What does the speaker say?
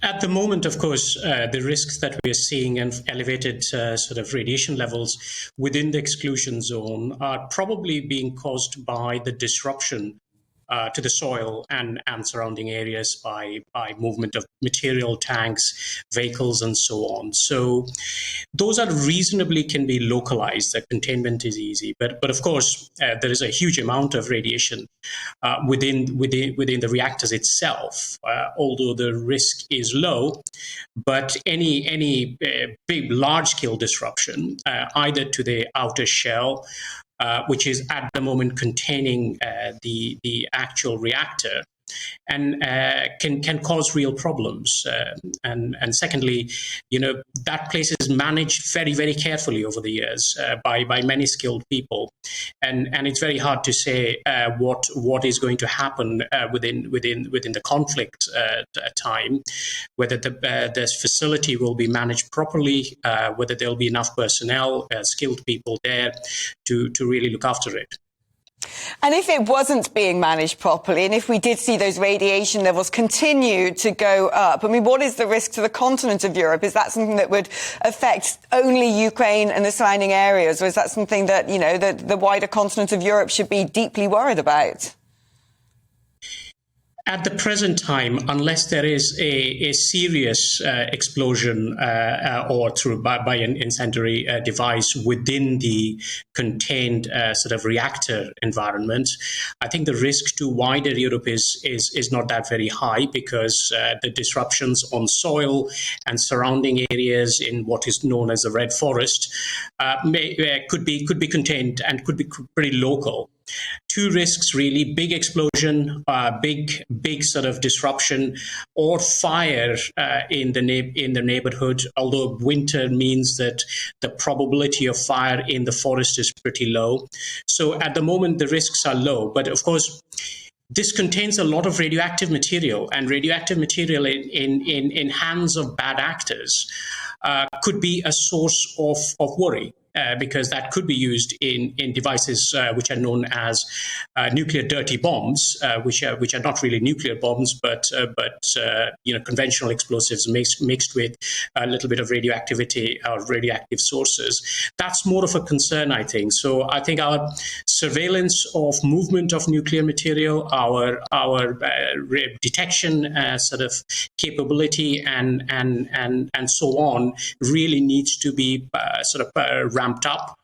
At the moment, of course, the risks that we are seeing and elevated sort of radiation levels within the exclusion zone are probably being caused by the disruption to the soil and surrounding areas by movement of material, tanks, vehicles, and so on. So those are reasonably can be localized. The containment is easy, but of course there is a huge amount of radiation within the reactors itself. Although the risk is low, but any big large scale disruption, either to the outer shell, which is at the moment containing the actual reactor, and can cause real problems. And secondly, that place is managed very carefully over the years by many skilled people, and it's very hard to say what is going to happen within the conflict time, whether this facility will be managed properly, whether there'll be enough personnel, skilled people there to really look after it. And if it wasn't being managed properly, and if we did see those radiation levels continue to go up, I mean, what is the risk to the continent of Europe? Is that something that would affect only Ukraine and the surrounding areas, or is that something that, the wider continent of Europe should be deeply worried about? At the present time, unless there is a serious explosion or through by an incendiary device within the contained sort of reactor environment, I think the risk to wider Europe is not that very high, because the disruptions on soil and surrounding areas in what is known as the Red Forest could be contained and could be pretty local. Two risks really: big explosion, big sort of disruption, or fire in the neighborhood. Although winter means that the probability of fire in the forest is pretty low. So at the moment the risks are low, but of course this contains a lot of radioactive material, and radioactive material in hands of bad actors could be a source of worry. Because that could be used in devices which are known as nuclear dirty bombs, which are not really nuclear bombs, but conventional explosives mixed with a little bit of radioactivity or radioactive sources. That's more of a concern, I think. So I think our surveillance of movement of nuclear material, our detection sort of capability, and so on, really needs to be ramped up.